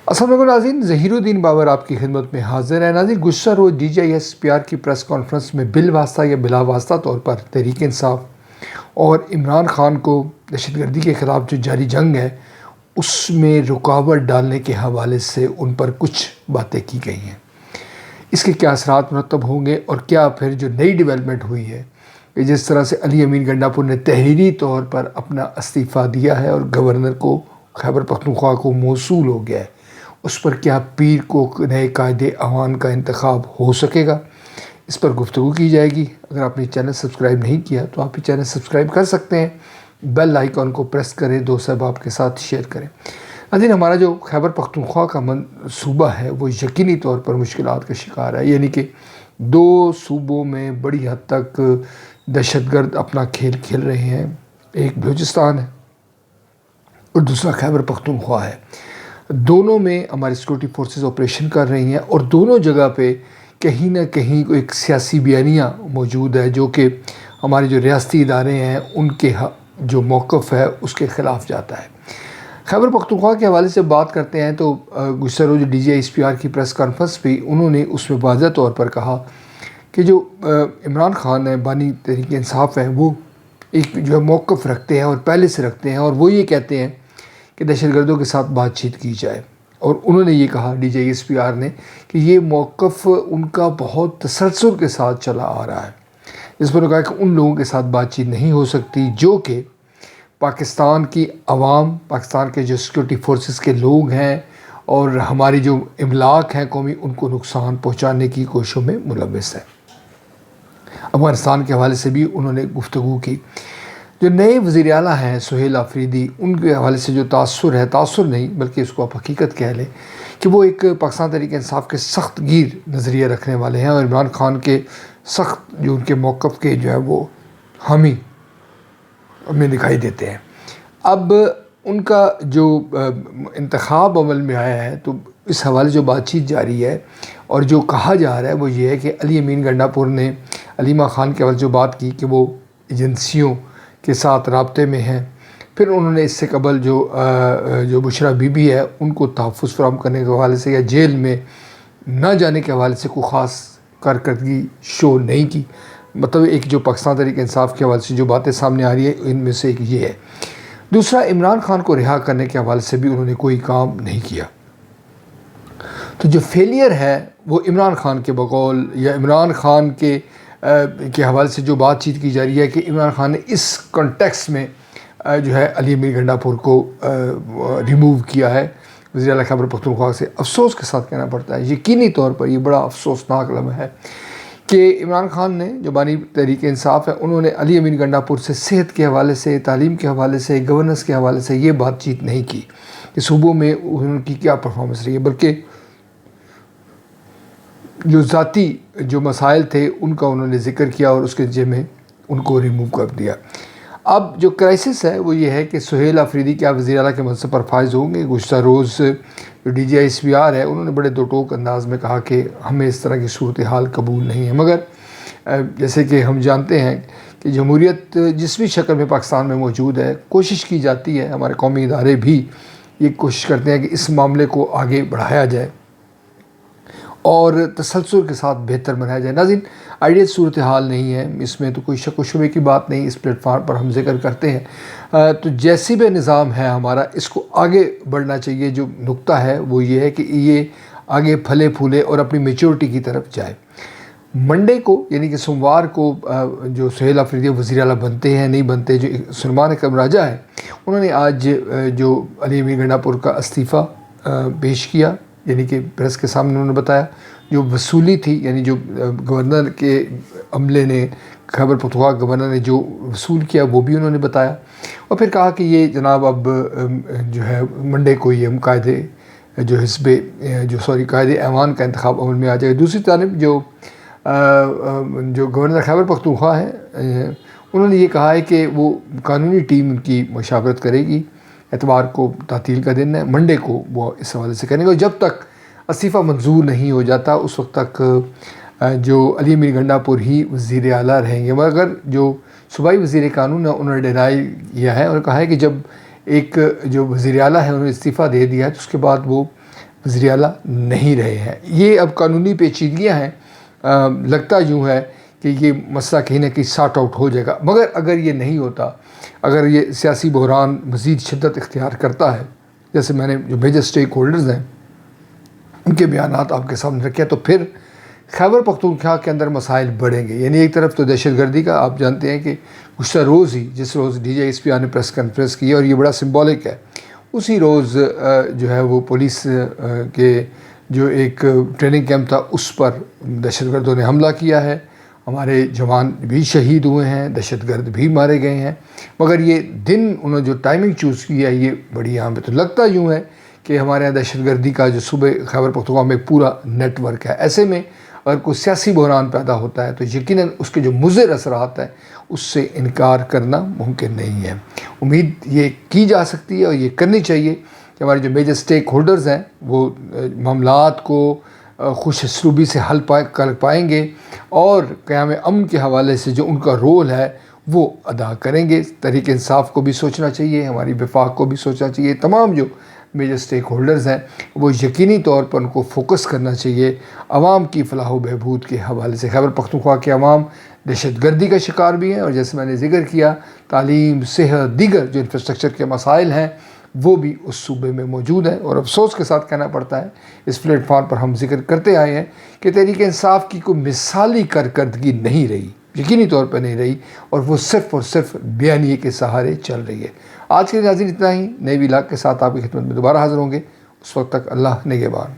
السلام علیکم ناظرین، ظہیر الدین بابر آپ کی خدمت میں حاضر ہے۔ ناظرین، گزشتہ روز DGIS-PR کی پریس کانفرنس میں بال واسطہ یا بلا واسطہ طور پر تحریک انصاف اور عمران خان کو دہشت گردی کے خلاف جو جاری جنگ ہے اس میں رکاوٹ ڈالنے کے حوالے سے ان پر کچھ باتیں کی گئی ہیں۔ اس کے کیا اثرات مرتب ہوں گے اور کیا پھر جو نئی ڈیولپمنٹ ہوئی ہے کہ جس طرح سے علی امین گنڈا پور نے تحریری طور پر اپنا استعفیٰ دیا ہے اور گورنر کو خیبر پختونخوا کو موصول ہو گیا ہے، اس پر کیا پیر کو نئے قائد اعوان کا انتخاب ہو سکے گا، اس پر گفتگو کی جائے گی۔ اگر آپ نے چینل سبسکرائب نہیں کیا تو آپ یہ چینل سبسکرائب کر سکتے ہیں، بیل آئیکن کو پریس کریں، دوست احباب کے ساتھ شیئر کریں۔ ناظرین، ہمارا جو خیبر پختونخوا کا صوبہ ہے وہ یقینی طور پر مشکلات کا شکار ہے، یعنی کہ دو صوبوں میں بڑی حد تک دہشت گرد اپنا کھیل کھیل رہے ہیں۔ ایک بلوچستان ہے اور دوسرا خیبر پختونخوا ہے۔ دونوں میں ہماری سیکورٹی فورسز آپریشن کر رہی ہیں اور دونوں جگہ پہ کہیں نہ کہیں ایک سیاسی بیانیہ موجود ہے جو کہ ہمارے جو ریاستی ادارے ہیں ان کے جو موقف ہے اس کے خلاف جاتا ہے۔ خیبر پختونخوا کے حوالے سے بات کرتے ہیں تو گزشتہ روز DGIS-PR کی پریس کانفرنس پہ انہوں نے اس میں واضح طور پر کہا کہ جو عمران خان ہے، بانی تحریک انصاف ہیں، وہ ایک جو ہے موقف رکھتے ہیں اور پہلے سے رکھتے ہیں، اور وہ یہ کہتے ہیں کہ دہشت گردوں کے ساتھ بات چیت کی جائے۔ اور انہوں نے یہ کہا DGIS-PR نے کہ یہ موقف ان کا بہت تسلسل کے ساتھ چلا آ رہا ہے، جس پر کہا کہ ان لوگوں کے ساتھ بات چیت نہیں ہو سکتی جو کہ پاکستان کی عوام، پاکستان کے جو سیکورٹی فورسز کے لوگ ہیں اور ہماری جو املاک ہیں قومی، ان کو نقصان پہنچانے کی کوششوں میں ملوث ہے۔ افغانستان کے حوالے سے بھی انہوں نے گفتگو کی۔ جو نئے وزیر اعلیٰ ہیں سہیل آفریدی، ان کے حوالے سے جو تاثر ہے، تاثر نہیں بلکہ اس کو آپ حقیقت کہہ لیں کہ وہ ایک پاکستان تحریک انصاف کے سخت گیر نظریہ رکھنے والے ہیں اور عمران خان کے سخت جو ان کے موقف کے جو ہے وہ حامی ہمیں دکھائی دیتے ہیں۔ اب ان کا جو انتخاب عمل میں آیا ہے تو اس حوالے جو بات چیت جاری ہے اور جو کہا جا رہا ہے وہ یہ ہے کہ علی امین گنڈا پور نے علیمہ خان کے حوالے جو بات کی کہ وہ ایجنسیوں کے ساتھ رابطے میں ہیں۔ پھر انہوں نے اس سے قبل جو بشرا بی بی ہے ان کو تحفظ فراہم کرنے کے حوالے سے یا جیل میں نہ جانے کے حوالے سے کوئی خاص کارکردگی شو نہیں کی۔ مطلب ایک جو پاکستان تحریک انصاف کے حوالے سے جو باتیں سامنے آ رہی ہے ان میں سے ایک یہ ہے۔ دوسرا، عمران خان کو رہا کرنے کے حوالے سے بھی انہوں نے کوئی کام نہیں کیا۔ تو جو فیلئر ہے وہ عمران خان کے بقول یا عمران خان کے حوالے سے جو بات چیت کی جا رہی ہے کہ عمران خان نے اس کنٹیکس میں جو ہے علی امین گنڈا پور کو ریموو کیا ہے وزیر اعلیٰ خیبر پختونخوا سے۔ افسوس کے ساتھ کہنا پڑتا ہے، یقینی طور پر یہ بڑا افسوسناک لمحہ ہے کہ عمران خان نے جو بانی تحریک انصاف ہے انہوں نے علی امین گنڈا پور سے صحت کے حوالے سے، تعلیم کے حوالے سے، گورننس کے حوالے سے یہ بات چیت نہیں کی کہ صوبوں میں ان کی کیا پرفارمنس رہی ہے، بلکہ جو ذاتی جو مسائل تھے ان کا انہوں نے ذکر کیا اور اس کے نتیجے میں ان کو ریموو کر دیا۔ اب جو کرائسس ہے وہ یہ ہے کہ سہیل آفریدی کیا وزیر اعلیٰ کے منصب پر فائز ہوں گے۔ گزشتہ روز جو DGIS-PR ہے انہوں نے بڑے دو ٹوک انداز میں کہا کہ ہمیں اس طرح کی صورتحال قبول نہیں ہے، مگر جیسے کہ ہم جانتے ہیں کہ جمہوریت جس بھی شکل میں پاکستان میں موجود ہے، کوشش کی جاتی ہے، ہمارے قومی ادارے بھی یہ کوشش کرتے ہیں کہ اس معاملے کو آگے بڑھایا جائے اور تسلسل کے ساتھ بہتر بنایا جائے۔ ناظرین، آئیڈیل صورتحال نہیں ہے، اس میں تو کوئی شک و شبے کی بات نہیں، اس پلیٹ فارم پر ہم ذکر کرتے ہیں۔ تو جیسی بھی نظام ہے ہمارا، اس کو آگے بڑھنا چاہیے۔ جو نقطہ ہے وہ یہ ہے کہ یہ آگے پھلے پھولے اور اپنی میچورٹی کی طرف جائے۔ منڈے کو یعنی کہ سوموار کو جو سہیل آفریدی وزیر اعلیٰ بنتے ہیں نہیں بنتے، جو سلمان اکرم راجہ ہے انہوں نے آج جو علی امین گنڈا پور کا استعفیٰ پیش کیا، یعنی کہ پریس کے سامنے انہوں نے بتایا جو وصولی تھی، یعنی جو گورنر کے عملے نے، خیبر پختونخوا گورنر نے جو وصول کیا وہ بھی انہوں نے بتایا، اور پھر کہا کہ یہ جناب اب جو ہے منڈے کو یہ قائد ایوان کا انتخاب عمل میں آ جائے گا۔ دوسری جانب جو گورنر خیبر پختونخوا ہیں انہوں نے یہ کہا ہے کہ وہ قانونی ٹیم ان کی مشاورت کرے گی۔ اتوار کو تعطیل کا دن ہے، منڈے کو وہ اس حوالے سے کریں گے، اور جب تک استعفیٰ منظور نہیں ہو جاتا اس وقت تک جو علی امین گنڈا پور ہی وزیر اعلیٰ رہیں گے۔ مگر جو صوبائی وزیر قانون ہے انہوں نے ڈینائی کیا ہے اور کہا ہے کہ جب ایک جو وزیر اعلیٰ ہے انہوں نے استعفیٰ دے دیا ہے تو اس کے بعد وہ وزیر اعلیٰ نہیں رہے ہیں۔ یہ اب قانونی پیچیدگیاں ہیں، لگتا یوں ہے کہ یہ مسئلہ کہیں نہ کہیں سارٹ آؤٹ ہو جائے گا، مگر اگر یہ نہیں ہوتا، اگر یہ سیاسی بحران مزید شدت اختیار کرتا ہے، جیسے میں نے جو میجر اسٹیک ہولڈرز ہیں ان کے بیانات آپ کے سامنے رکھے، تو پھر خیبر پختونخوا کے اندر مسائل بڑھیں گے۔ یعنی ایک طرف تو دہشت گردی کا آپ جانتے ہیں کہ گزشتہ روز ہی، جس روز D G S P R نے پریس کانفرنس کی اور یہ بڑا سمبولک ہے، اسی روز جو ہے وہ پولیس کے جو ایک ٹریننگ کیمپ تھا اس پر دہشت گردوں نے حملہ کیا ہے، ہمارے جوان بھی شہید ہوئے ہیں، دہشت گرد بھی مارے گئے ہیں، مگر یہ دن انہوں نے جو ٹائمنگ چوز کی ہے یہ بڑی اہم ہے۔ تو لگتا یوں ہے کہ ہمارے یہاں دہشت گردی کا جو صوبے خیبر پختونخوا میں پورا نیٹ ورک ہے۔ ایسے میں اگر کوئی سیاسی بحران پیدا ہوتا ہے تو یقیناً اس کے جو مضر اثرات ہیں اس سے انکار کرنا ممکن نہیں ہے۔ امید یہ کی جا سکتی ہے اور یہ کرنی چاہیے کہ ہمارے جو میجر اسٹیک ہولڈرز ہیں وہ معاملات کو خوش اسلوبی سے حل کر پائیں گے اور قیام امن کے حوالے سے جو ان کا رول ہے وہ ادا کریں گے۔ تحریک انصاف کو بھی سوچنا چاہیے، ہماری وفاق کو بھی سوچنا چاہیے، تمام جو میجر اسٹیک ہولڈرز ہیں وہ یقینی طور پر ان کو فوکس کرنا چاہیے عوام کی فلاح و بہبود کے حوالے سے۔ خیبر پختونخوا کے عوام دہشت گردی کا شکار بھی ہیں، اور جیسے میں نے ذکر کیا تعلیم، صحت، دیگر جو انفراسٹرکچر کے مسائل ہیں وہ بھی اس صوبے میں موجود ہیں، اور افسوس کے ساتھ کہنا پڑتا ہے اس پلیٹ فارم پر ہم ذکر کرتے آئے ہیں کہ تحریک انصاف کی کوئی مثالی کارکردگی نہیں رہی، یقینی طور پر نہیں رہی، اور وہ صرف اور صرف بیانیے کے سہارے چل رہی ہے۔ آج کے ناظرین اتنا ہی، نئے ولاگ کے ساتھ آپ کی خدمت میں دوبارہ حاضر ہوں گے، اس وقت تک اللہ نگہبان۔